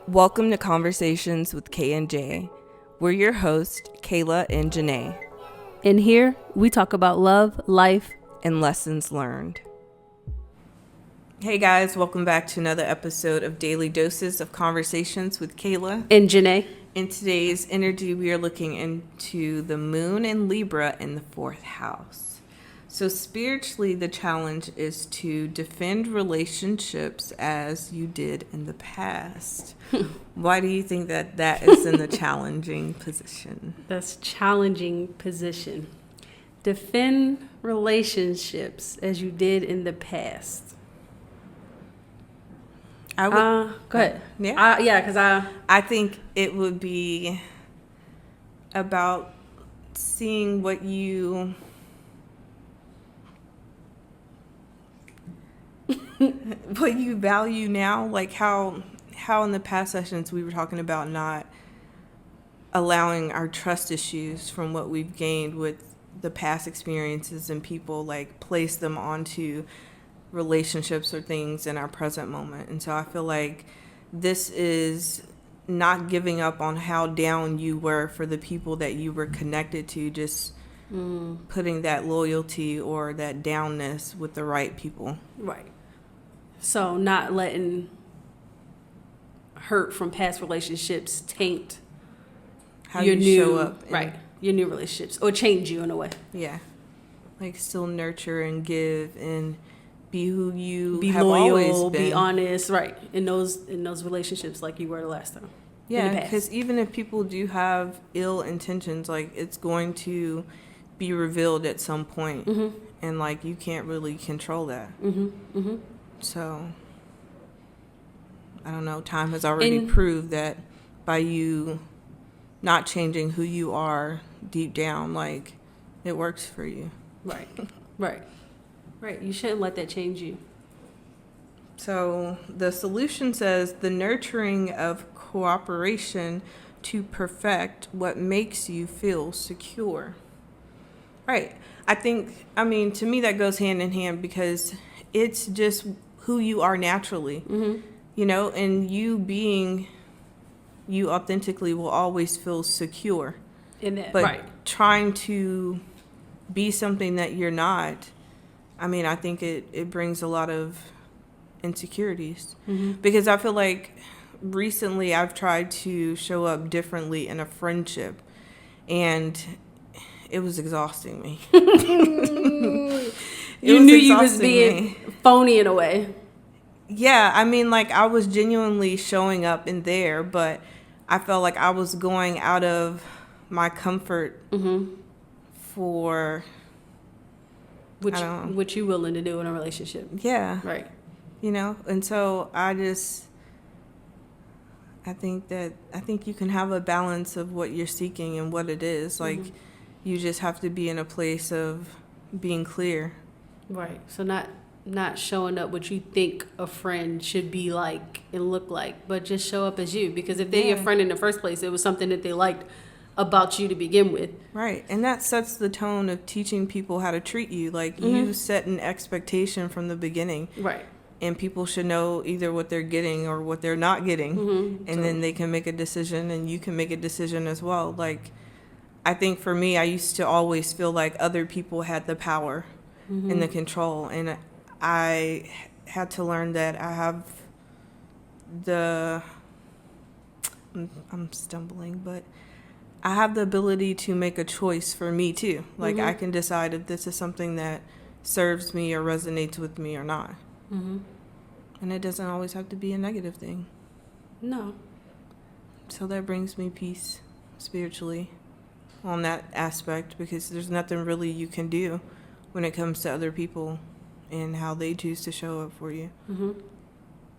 Welcome to Conversations with K and J. We're your hosts, Kayla and Janae. And here we talk about love, life, and lessons learned. Hey guys, welcome back to another episode of Daily Doses of Conversations with Kayla and Janae. In today's interview, we are looking into the moon in Libra in the fourth house. So spiritually, the challenge is to defend relationships as you did in the past. Why do you think that is in the challenging position? That's challenging position. Defend relationships as you did in the past. I would, go ahead. Because I think it would be about seeing what you value now, like how in the past sessions we were talking about not allowing our trust issues from what we've gained with the past experiences and people, like place them onto relationships or things in our present moment. And so I feel like this is not giving up on how down you were for the people that you were connected to, just putting that loyalty or that downness with the right people. Right. So not letting hurt from past relationships taint how you show up. Your new relationships or change you in a way. Yeah. Like still nurture and give and be who you be have loyal, always been. Be honest, right. In those relationships like you were the last time. Yeah, because even if people do have ill intentions, like it's going to be revealed at some point. Mm-hmm. And like you can't really control that. Mm-hmm. Mm-hmm. So, I don't know, time has already proved that by you not changing who you are deep down, like, it works for you. Right. You shouldn't let that change you. So, the solution says the nurturing of cooperation to perfect what makes you feel secure. Right. To me, that goes hand in hand because it's just who you are naturally, and you being you authentically will always feel secure. But trying to be something that you're not, I think it brings a lot of insecurities. Mm-hmm. Because I feel like recently I've tried to show up differently in a friendship, and it was exhausting me. You knew you was being phony in a way. Yeah, I was genuinely showing up in there, but I felt like I was going out of my comfort for what you willing to do in a relationship. Yeah. Right. And so I think you can have a balance of what you're seeking and what it is. Like, you just have to be in a place of being clear. Right. So not showing up what you think a friend should be like and look like, but just show up as you. Because if they're your friend in the first place, it was something that they liked about you to begin with. Right. And that sets the tone of teaching people how to treat you. Like, you set an expectation from the beginning. Right. And people should know either what they're getting or what they're not getting. Mm-hmm. And then they can make a decision, and you can make a decision as well. Like, I think for me, I used to always feel like other people had the power and the control. And I had to learn that I have I'm stumbling, but I have the ability to make a choice for me too. Like, I can decide if this is something that serves me or resonates with me or not. Mm-hmm. And it doesn't always have to be a negative thing. No. So that brings me peace spiritually on that aspect, because there's nothing really you can do when it comes to other people and how they choose to show up for you. Mm-hmm.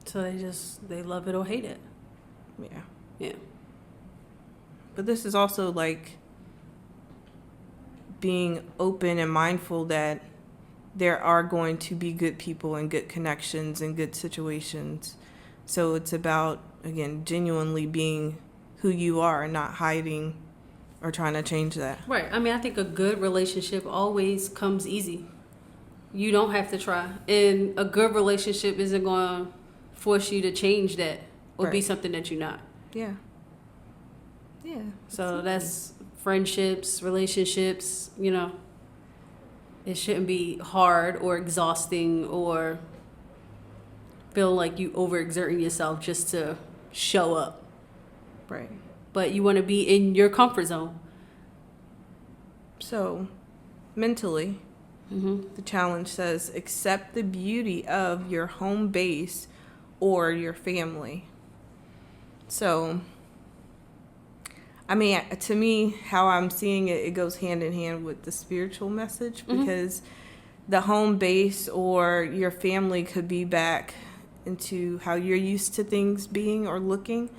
So they love it or hate it. Yeah. But this is also like being open and mindful that there are going to be good people and good connections and good situations. So it's about, again, genuinely being who you are and not hiding or trying to change that. Right. I think a good relationship always comes easy. You don't have to try. And a good relationship isn't going to force you to change that. or be Right. something that you're not. Yeah. Yeah. So that's friendships, relationships, you know. It shouldn't be hard or exhausting or feel like you overexerting yourself just to show up. Right. But you want to be in your comfort zone. So, mentally, the challenge says accept the beauty of your home base or your family. So, I mean, to me, how I'm seeing it, it goes hand in hand with the spiritual message because the home base or your family could be back into how you're used to things being or looking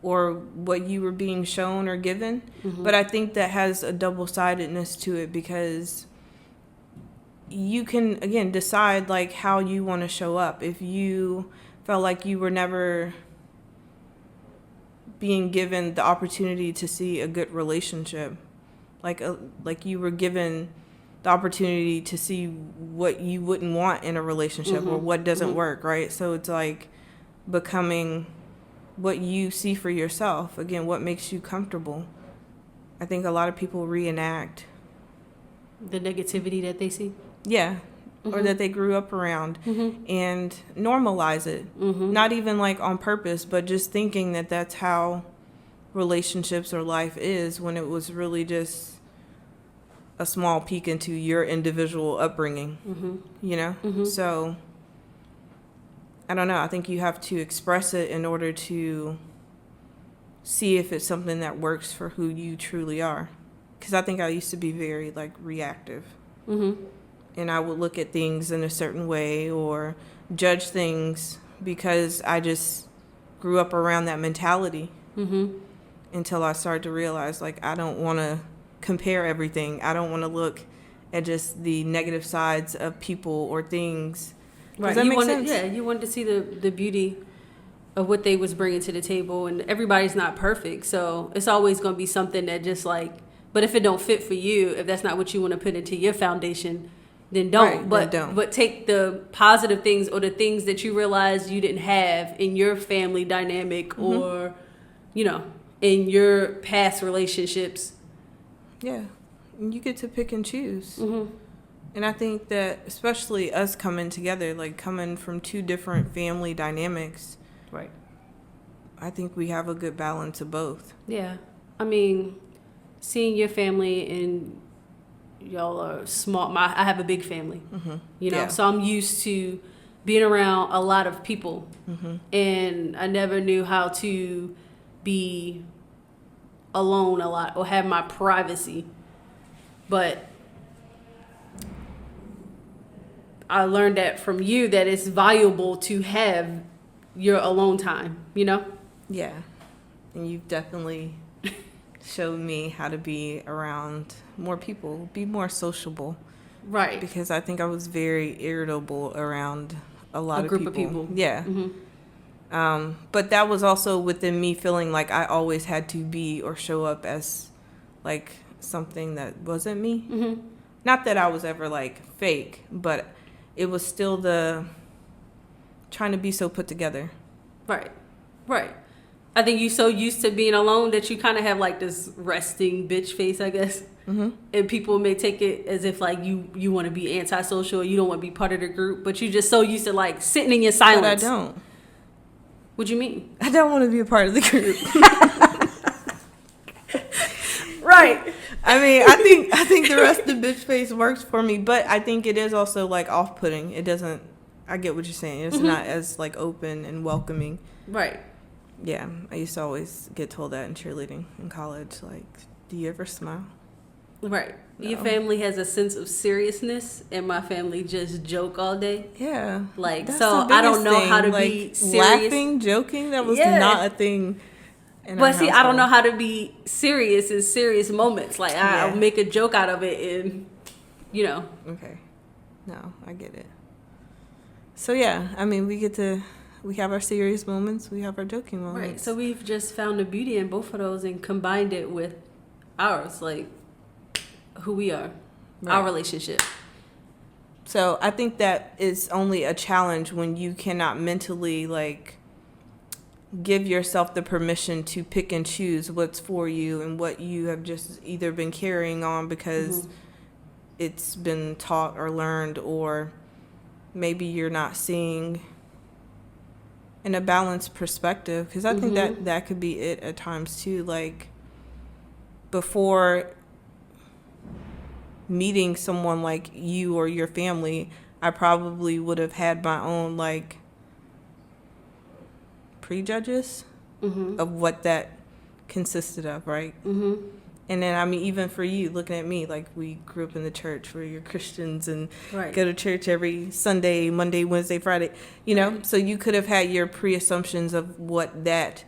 or what you were being shown or given. But I think that has a double-sidedness to it because you can, again, decide like how you want to show up. If you felt like you were never being given the opportunity to see a good relationship, like you were given the opportunity to see what you wouldn't want in a relationship or what doesn't work, right? So it's like becoming what you see for yourself. Again, what makes you comfortable. I think a lot of people reenact The negativity that they see. yeah, or that they grew up around and normalize it. Not even like on purpose, but just thinking that that's how relationships or life is when it was really just a small peek into your individual upbringing, you know? So I don't know. I think you have to express it in order to see if it's something that works for who you truly are. Because I think I used to be very like reactive. And I would look at things in a certain way or judge things because I just grew up around that mentality until I started to realize like I don't want to compare everything. I don't want to look at just the negative sides of people or things. Does that make sense? Yeah, you wanted to see the beauty of what they was bringing to the table, and everybody's not perfect, so it's always going to be something that just like. But if it don't fit for you, if that's not what you want to put into your foundation, then don't. Right, but then don't. But take the positive things or the things that you realize you didn't have in your family dynamic or, you know, in your past relationships. Yeah, and you get to pick and choose. And I think that especially us coming together, like coming from two different family dynamics, Right. I think we have a good balance of both. Yeah. I mean, seeing your family and y'all are small. I have a big family, you know, Yeah. so I'm used to being around a lot of people, and I never knew how to be alone a lot or have my privacy. But I learned that from you that it's valuable to have your alone time, you know? Yeah. And you've definitely showed me how to be around more people, be more sociable. Right. Because I think I was very irritable around a lot A of group people. of people. Yeah. But that was also within me feeling like I always had to be or show up as like something that wasn't me. Not that I was ever like fake, but it was still the trying to be so put together. Right. Right. I think you so used to being alone that you kind of have like this resting bitch face, I guess. And people may take it as if like you want to be antisocial, you don't want to be part of the group, but you're just so used to like sitting in your silence. But I don't. What do you mean? I don't want to be a part of the group. Right. I mean, I think the rest of the bitch face works for me, but I think it is also like off-putting. It doesn't. I get what you're saying. It's not as like open and welcoming. Right. Yeah, I used to always get told that in cheerleading in college. Like, do you ever smile? Right. No. Your family has a sense of seriousness, and my family just joke all day. Yeah. Like, That's so the I don't biggest know how to thing. be Like, serious. laughing, joking, that was Yeah. not a thing. But see, I don't know how to be serious in serious moments. Like, I'll Yeah. make a joke out of it, and you know. Okay. No, I get it. So yeah, I mean, we have our serious moments, we have our joking moments. Right. So we've just found the beauty in both of those and combined it with ours, like who we are, our Right. relationship. So I think that is only a challenge when you cannot mentally like give yourself the permission to pick and choose what's for you and what you have just either been carrying on because it's been taught or learned, or maybe you're not seeing in a balanced perspective. Because I think that could be it at times too. Like, before meeting someone like you or your family, I probably would have had my own like prejudges of what that consisted of, right? And then, I mean, even for you, looking at me, like, we grew up in the church where you're Christians and go to church every Sunday, Monday, Wednesday, Friday, you know? So you could have had your pre-assumptions of what that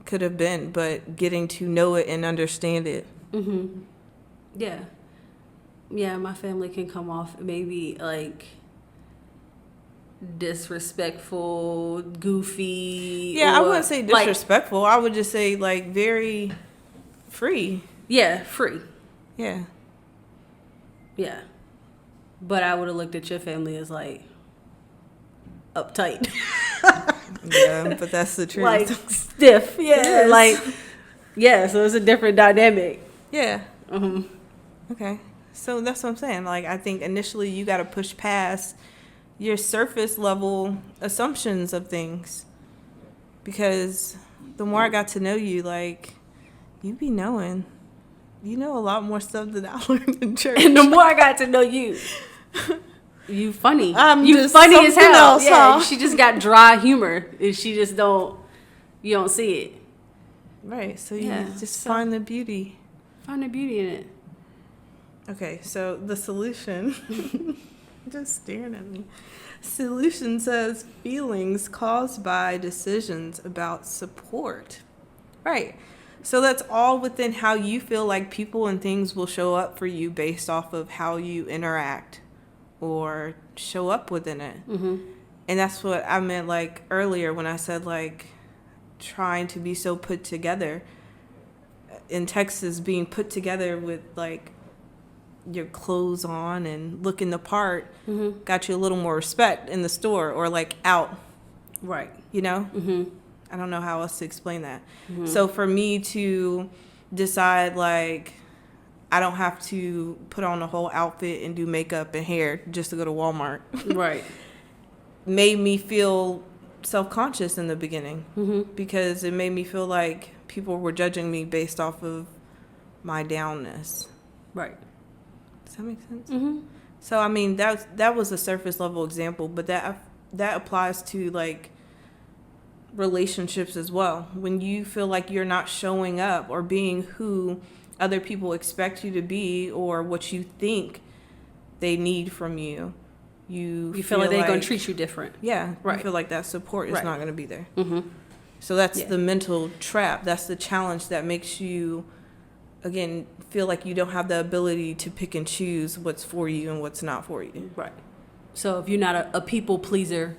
could have been, but getting to know it and understand it. Yeah. Yeah, my family can come off maybe, like, disrespectful, goofy. Yeah, I wouldn't say disrespectful. Like, I would just say, like, very free. Yeah, free. Yeah. Yeah. But I would have looked at your family as, like, uptight. Yeah, but that's the truth. Like, stiff. Yeah. Yes. Like, yeah, so it's a different dynamic. Yeah. Okay. So that's what I'm saying. Like, I think initially you got to push past your surface level assumptions of things, because the more I got to know you, like, you be knowing. You know a lot more stuff than I learned in church. And the more I got to know you, you funny. You funny as hell. Else, yeah, huh? she just got dry humor, and she just you don't see it. Right. So you just find the beauty. Find the beauty in it. Okay. So the solution. Just staring at me. Solution says feelings caused by decisions about support. Right. So that's all within how you feel like people and things will show up for you based off of how you interact or show up within it. And that's what I meant, like, earlier when I said, like, trying to be so put together. In Texas, being put together with, like, your clothes on and looking the part got you a little more respect in the store or, like, out. Right. You know? I don't know how else to explain that. So for me to decide, like, I don't have to put on a whole outfit and do makeup and hair just to go to Walmart. Right. Made me feel self-conscious in the beginning because it made me feel like people were judging me based off of my downness. Right. Does that make sense? So, I mean, that was a surface level example, but that applies to, like, relationships as well. When you feel like you're not showing up or being who other people expect you to be or what you think they need from you, you feel like they're going to treat you different. Yeah. Right. You feel like that support is not going to be there. So that's the mental trap. That's the challenge that makes you, again, feel like you don't have the ability to pick and choose what's for you and what's not for you. Right. So if you're not a people pleaser,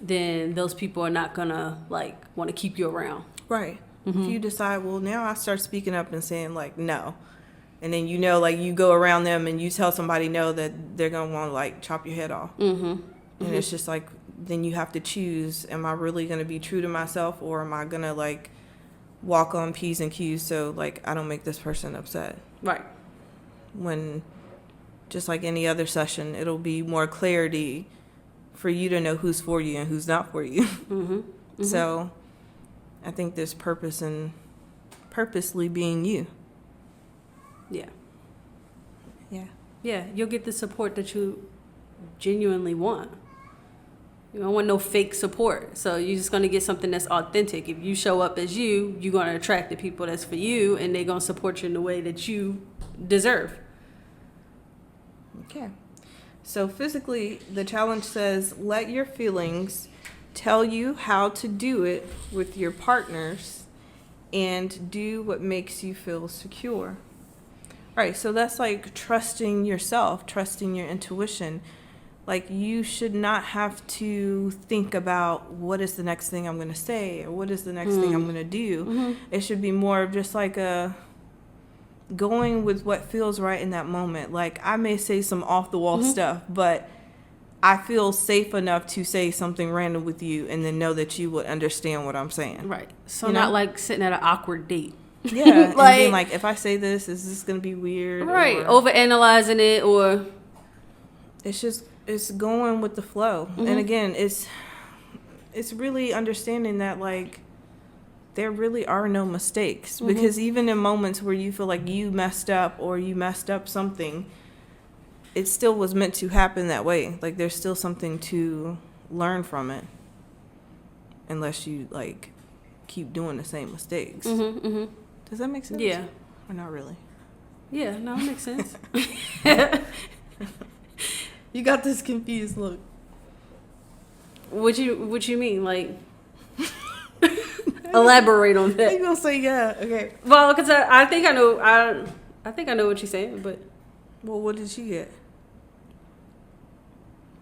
then those people are not going to, like, want to keep you around. Right. If you decide, well, now I start speaking up and saying, like, no. And then, you know, like, you go around them and you tell somebody no, that they're going to want to, like, chop your head off. And it's just like, then you have to choose, am I really going to be true to myself, or am I going to, like, walk on P's and Q's so, like, I don't make this person upset? Right. When, just like any other session, it'll be more clarity for you to know who's for you and who's not for you. So I think there's purpose in purposely being you. Yeah. Yeah. Yeah, you'll get the support that you genuinely want. You don't want no fake support. So you're just going to get something that's authentic. If you show up as you, you're going to attract the people that's for you, and they're going to support you in the way that you deserve. Okay. So physically, the challenge says, let your feelings tell you how to do it with your partners and do what makes you feel secure. All right, so that's like trusting yourself, trusting your intuition. Like, you should not have to think about what is the next thing I'm going to say or what is the next thing I'm going to do. It should be more of just like a going with what feels right in that moment. Like, I may say some off the wall stuff, but I feel safe enough to say something random with you and then know that you would understand what I'm saying. Right. So You not know? like sitting at an awkward date. Yeah. Like- and being like, if I say this, is this going to be weird? Right. Or Overanalyzing it, or it's going with the flow. Mhm. And again, it's really understanding that, like, there really are no mistakes. Mhm. Because even in moments where you feel like you messed up or you messed up something, it still was meant to happen that way. Like, there's still something to learn from it. Unless you, like, keep doing the same mistakes. Does that make sense? Yeah. Or not really? Yeah, no, it makes sense. You got this confused look. What you mean? Like, elaborate on You that. gonna say yeah? Okay. Well, because I think I know. I think I know what you're saying, but Well, what did she get?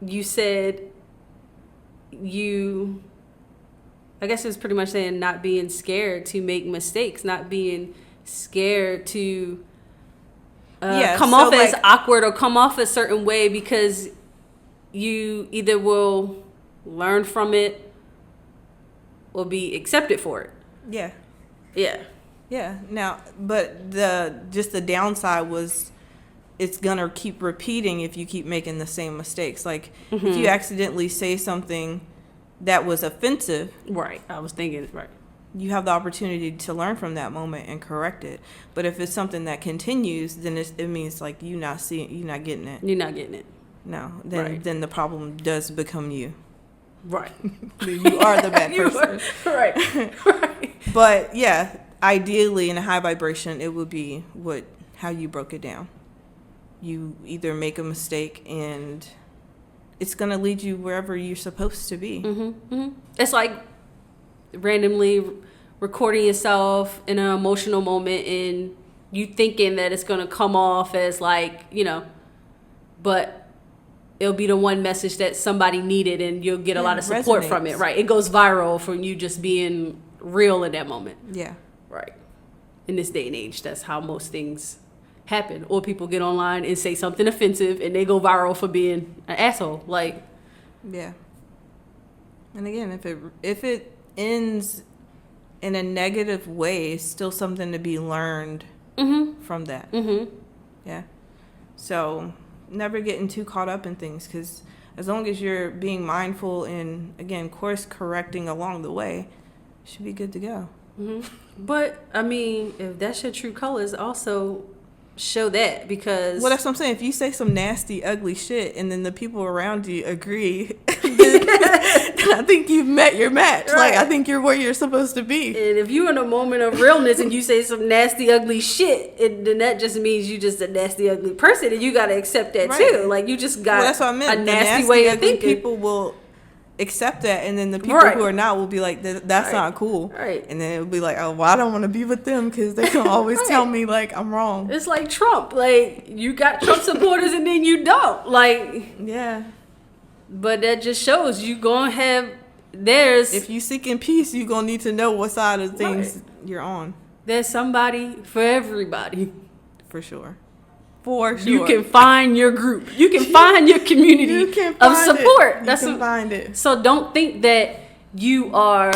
you said I guess it's pretty much saying not being scared to make mistakes, not being scared to come so, off as like, awkward or come off a certain way, because you either will learn from it or be accepted for it. Yeah. Yeah. Yeah. Now, but the downside was it's gonna keep repeating if you keep making the same mistakes. Like, if you accidentally say something that was offensive, Right. I was thinking, right. you have the opportunity to learn from that moment and correct it. But if it's something that continues, then it means like you're not getting it. You're not getting it. No, Right. then the problem does become you. Right. You are the bad You person. are- right. Right. But yeah, ideally in a high vibration, it would be how you broke it down. You either make a mistake and it's gonna lead you wherever you're supposed to be. It's like randomly recording yourself in an emotional moment and you thinking that it's gonna come off as like, but it'll be the one message that somebody needed and you'll get a lot of support from it. resonates. Right. It goes viral from you just being real in that moment. Yeah. Right. In this day and age, that's how most things happen. Or people get online and say something offensive and they go viral for being an asshole. Like, Yeah. And again, if it ends in a negative way, it's still something to be learned from that. Yeah. So never getting too caught up in things, because as long as you're being mindful and, again, course correcting along the way, you should be good to go. but I mean, if that's your true colors, also show that, because Well, that's what I'm saying. If you say some nasty, ugly shit and then the people around you agree, then I think you've met your match. Right. Like, I think you're where you're supposed to be. and if you're in a moment of realness and you say some nasty, ugly shit, then that just means you just a nasty, ugly person, and you gotta accept that Right. too. Like, you just got Well, that's what I meant. a The nasty way of ugly thinking. people will accept that, and then the people Right. who are not will be like, that's Right. not cool. Right. And then it'll be like, oh, well, I don't want to be with them because they can always Right. tell me, like, I'm wrong. It's like Trump. Like, you got Trump supporters and then you don't. Like, Yeah. but that just shows you gonna have there's If you seeking peace, you're going to need to know what side of things you're on. there's somebody for everybody. For sure. For sure. You can find your group. You can find your community You can of find support. It. That's you can what- find it. So don't think that you are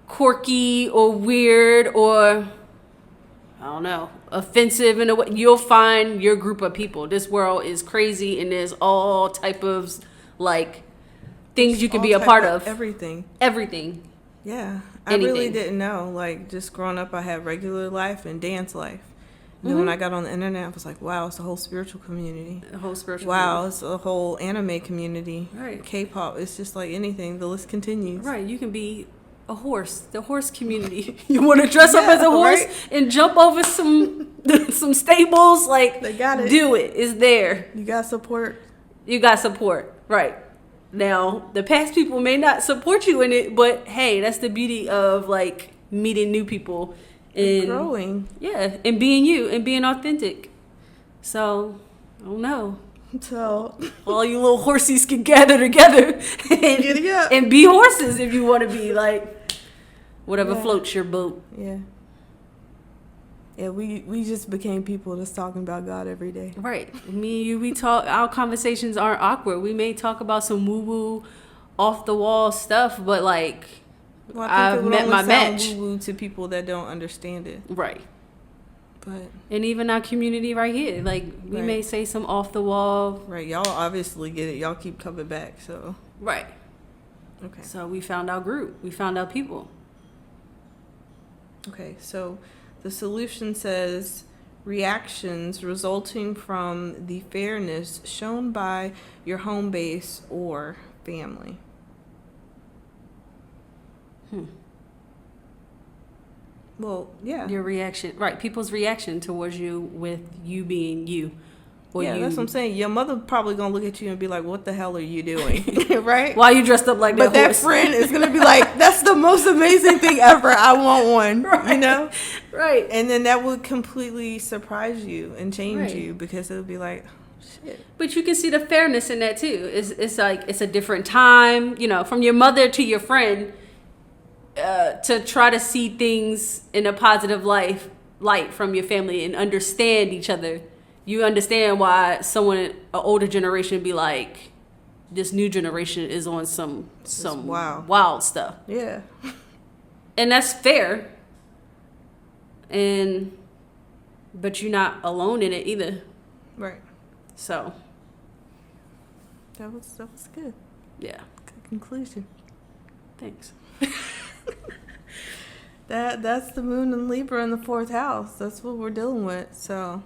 quirky or weird or, I don't know, offensive in a way. You'll find your group of people. This world is crazy and there's all type of like things you can All be a type part of. Everything. Everything. Yeah. I really Anything. didn't know. Like, just growing up, I had regular life and dance life. And then when I got on the internet, I was like, wow, it's a whole spiritual community. The whole spiritual. Wow, it's a whole anime community. Right. K-pop. It's just like anything. The list continues. Right, you can be a horse, the horse community. You want to dress up as a horse right. and jump over some stables, like They got it. do it. It's there. You got support. You got support. Right. Now, the past people may not support you in it, but hey, that's the beauty of like meeting new people and Growing. yeah, and being you and being authentic. So, I don't know. So, All you little horsies can gather together Giddy up. and be horses if you want to be, like whatever Yeah. floats your boat. yeah. Yeah, we just became people that's talking about God every day. Right. Me and you, we talk, our conversations aren't awkward. We may talk about some woo-woo, off-the-wall stuff, but, like, Well, I think I've it would met only my sound match. woo-woo to people that don't understand it. Right. But And even our community right here, like, we Right. may say some off-the-wall. right, y'all obviously get it. Y'all keep coming back, so Right. okay. So we found our group. We found our people. Okay, so the solution says reactions resulting from the fairness shown by your home base or family. Well, yeah. Your reaction, right? People's reaction towards you with you being you, or Yeah, you. that's what I'm saying. Your mother probably gonna look at you and be like, "What the hell are you doing?" Right? Why you dressed up like that? But that horse? friend is gonna be like, "That's the most amazing thing ever. I want one." Right. You know? Right. And then that would completely surprise you and change Right. you because it would be like, shit. But you can see the fairness in that too. It's like it's a different time, you know, from your mother to your friend, to try to see things in a positive light from your family and understand each other. You understand why someone, an older generation, would be like, this new generation is on some wild stuff, Yeah. and that's fair. But you're not alone in it either. Right. So That was good. yeah, Good conclusion. thanks. That's the moon in Libra in the 4th house. That's what we're dealing with. So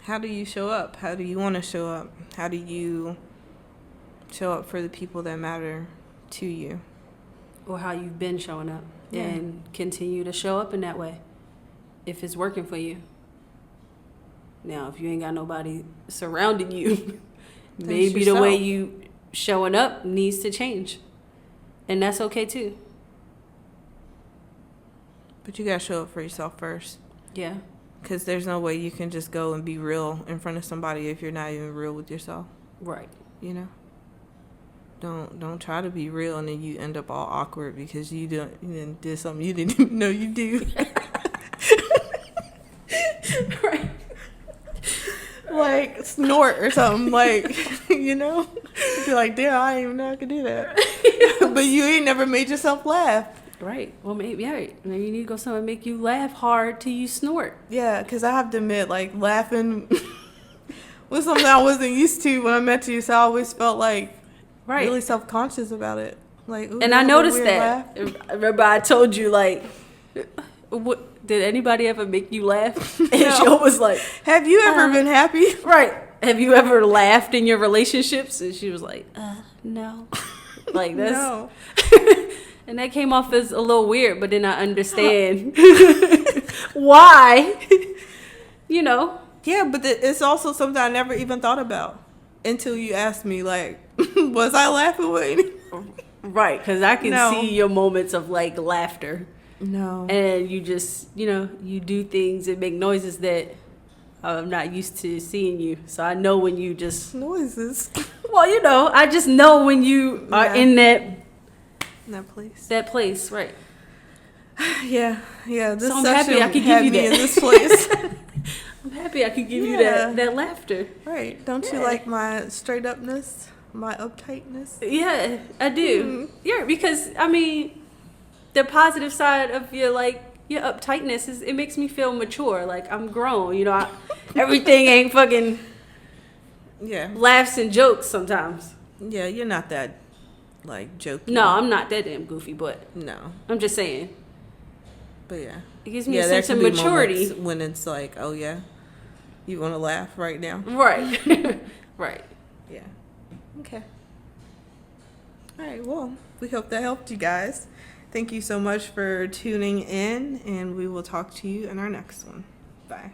how do you show up? How do you want to show up? How do you show up for the people that matter to you? Or how you've been showing up, Yeah. and continue to show up in that way if it's working for you. Now, if you ain't got nobody surrounding you, Then maybe it's the way yourself. you showing up needs to change, and that's okay too. But you got to show up for yourself first. Yeah, Because there's no way you can just go and be real in front of somebody if you're not even real with yourself. right. You know? Don't try to be real and then you end up all awkward because you did something you didn't even know you do. Right. Like snort or something, like, you know? You're like, damn, I didn't even know I could do that. But you ain't never made yourself laugh. Right. Well, maybe maybe you need to go somewhere and make you laugh hard till you snort. Yeah, because I have to admit, like, laughing was something I wasn't used to when I met you, so I always felt like Right. really self-conscious about it. Like, ooh, And you I have a noticed weird that. laugh. Remember, I told you, like, what, did anybody ever make you laugh? And No. she was like, Have you ever been happy? right. Have you ever laughed in your relationships? And she was like, no. Like, that's. No. And that came off as a little weird, but then I understand why. You know. Yeah, but it's also something I never even thought about until you asked me, like, was I laughing with any? Right. Because I can No. see your moments of, like, laughter. No. And you just, you do things and make noises that I'm not used to seeing you. So I know when you just, Noises. well, I just know when you are Yeah. in that In that place. place, right? Yeah, yeah. This So I'm happy session I could had give you me that. in this place. I'm happy I could give you Yeah. that laughter. Right. Don't you Yeah. like my straight upness? My uptightness? Yeah, I do. Yeah, because, I mean, the positive side of your uptightness is it makes me feel mature. Like, I'm grown, everything ain't fucking Yeah. laughs and jokes sometimes. Yeah, you're not that, like, jokey. No, I'm not that damn goofy, but No. I'm just saying. But yeah. It gives me Yeah, a there sense of can be maturity. moments when it's like, oh yeah, you want to laugh right now? Right. Right. Yeah. Okay. All right. Well, we hope that helped you guys. Thank you so much for tuning in, and we will talk to you in our next one. Bye.